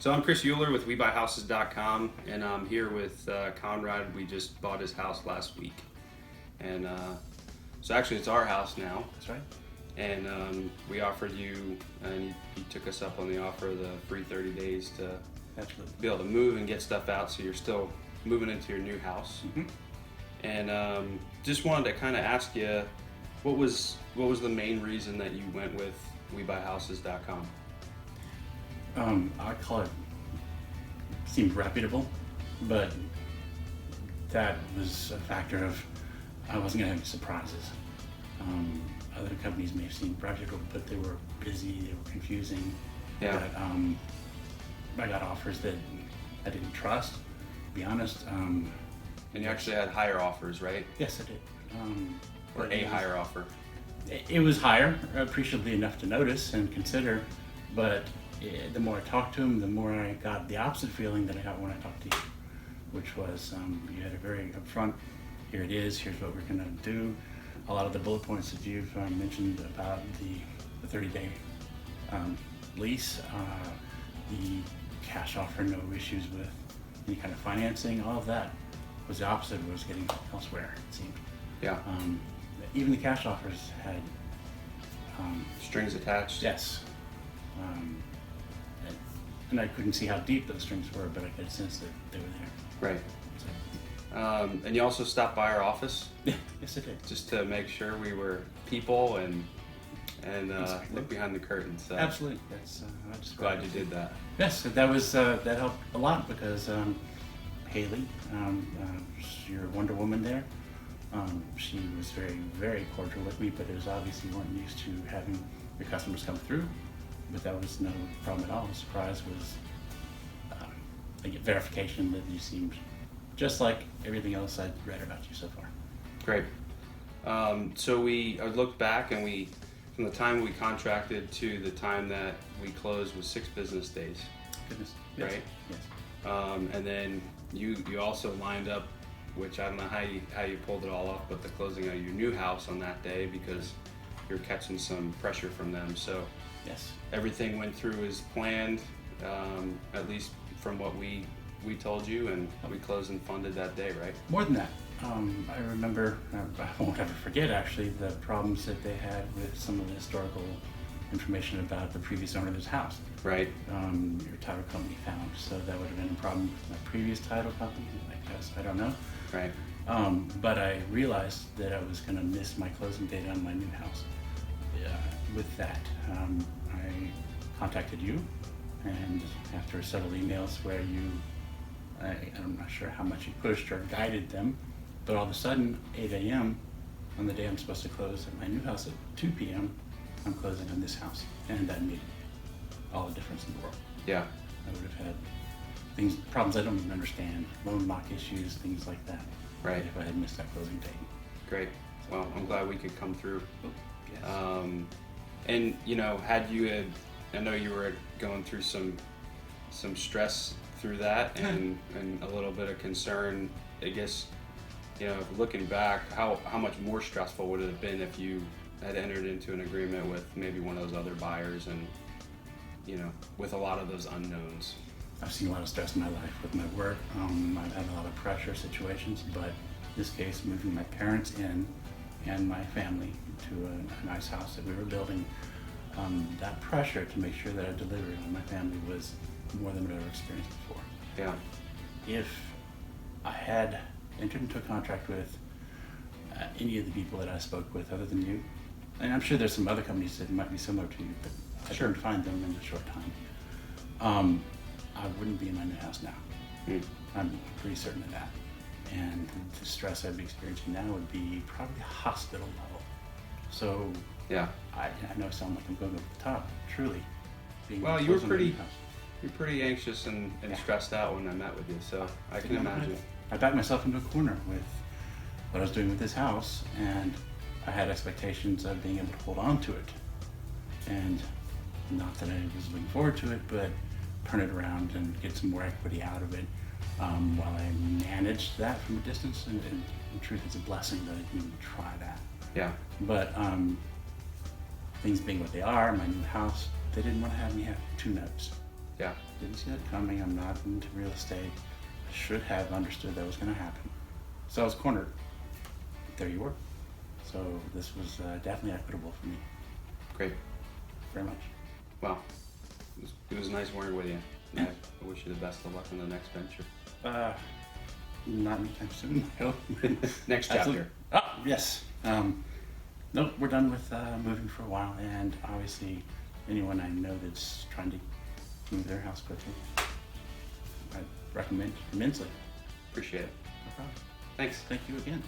So I'm Chris Euler with WeBuyHouses.com, and I'm here with Conrad. We just bought his house last week, and so actually it's our house now. That's right. And we offered you, and you took us up on the offer of the free 30 days to Absolutely. be able to move and get stuff out, so you're still moving into your new house. Mm-hmm. And just wanted to kind of ask you, what was the main reason that you went with WeBuyHouses.com? I call it, seemed reputable, but that was a factor of I wasn't going to have any surprises. Other companies may have seemed reputable, but they were busy, they were confusing. Yeah. But I got offers that I didn't trust, to be honest. And you actually had higher offers, right? Yes, I did. Or a higher offer? It was higher, appreciably enough to notice and consider, but the more I talked to him, the more I got the opposite feeling that I got when I talked to you, which was you had a very upfront, here it is, here's what we're going to do. A lot of the bullet points that you've mentioned about the 30-day lease, the cash offer, no issues with any kind of financing, all of that was the opposite of what I was getting elsewhere, it seemed. Yeah. Even the cash offers had strings attached? Yes. And I couldn't see how deep those strings were, but I could sense that they were there. Right. And you also stopped by our office? Yeah, yes I did. Just to make sure we were people and Exactly. look behind the curtain. So Absolutely. That's I just glad you did that. Yes, that was that helped a lot because Haley, your Wonder Woman there, she was very, very cordial with me, but it was obvious you weren't used to having your customers come through. But that was no problem at all. The surprise was I get verification that you seemed just like everything else I'd read about you so far. Great. So I looked back, and from the time we contracted to the time that we closed was 6 business days. Goodness. Yes. Right? Yes. And then you also lined up, which I don't know how you pulled it all off, but the closing of your new house on that day because you're catching some pressure from them. So Yes. everything went through as planned, at least from what we told you, and we closed and funded that day, right? More than that, I remember, I won't ever forget actually, the problems that they had with some of the historical information about the previous owner of this house. Right. Your title company found, so that would have been a problem with my previous title company, I guess, I don't know. Right. But I realized that I was going to miss my closing date on my new house. With that, I contacted you, and after several emails where I'm not sure how much you pushed or guided them, but all of a sudden, 8 a.m. on the day I'm supposed to close at my new house at 2 p.m., I'm closing on this house, and that made all the difference in the world. Yeah. I would have had problems I don't even understand, loan lock issues, things like that. Right. If I had missed that closing date. Great. Well, I'm glad we could come through. Yes. And I know you were going through some stress through that and a little bit of concern. I guess, looking back, how much more stressful would it have been if you had entered into an agreement with maybe one of those other buyers and, with a lot of those unknowns? I've seen a lot of stress in my life with my work. I've had a lot of pressure situations, but in this case, moving my parents in and my family to a nice house that we were building, that pressure to make sure that I delivered on my family was more than I've ever experienced before. Yeah. If I had entered into a contract with any of the people that I spoke with other than you, and I'm sure there's some other companies that might be similar to you, but I couldn't find them in a short time, I wouldn't be in my new house now. I'm pretty certain of that. And the stress I'd be experiencing now would be probably hospital level. So Yeah. I know I sound like I'm going over the top, truly. Well, you were pretty anxious and Yeah. stressed out when I met with you, so I can imagine. I backed myself into a corner with what I was doing with this house, and I had expectations of being able to hold on to it. And not that I was looking forward to it, but turn it around and get some more equity out of it. While I managed that from a distance, and in truth, it's a blessing that I can even try that. Yeah. But things being what they are, my new house, they didn't want to have me have 2 notes. Yeah. Didn't see that coming. I'm not into real estate. I should have understood that was going to happen. So I was cornered. There you were. So this was definitely equitable for me. Great. Very much. Well, it was nice working with you. I wish you the best of luck on the next venture. Not anytime soon, I hope. Next Absolutely. chapter. Oh, yes. No, we're done with moving for a while, and obviously anyone I know that's trying to move their house quickly, I recommend immensely. Appreciate it. No problem. Thanks. Thank you again.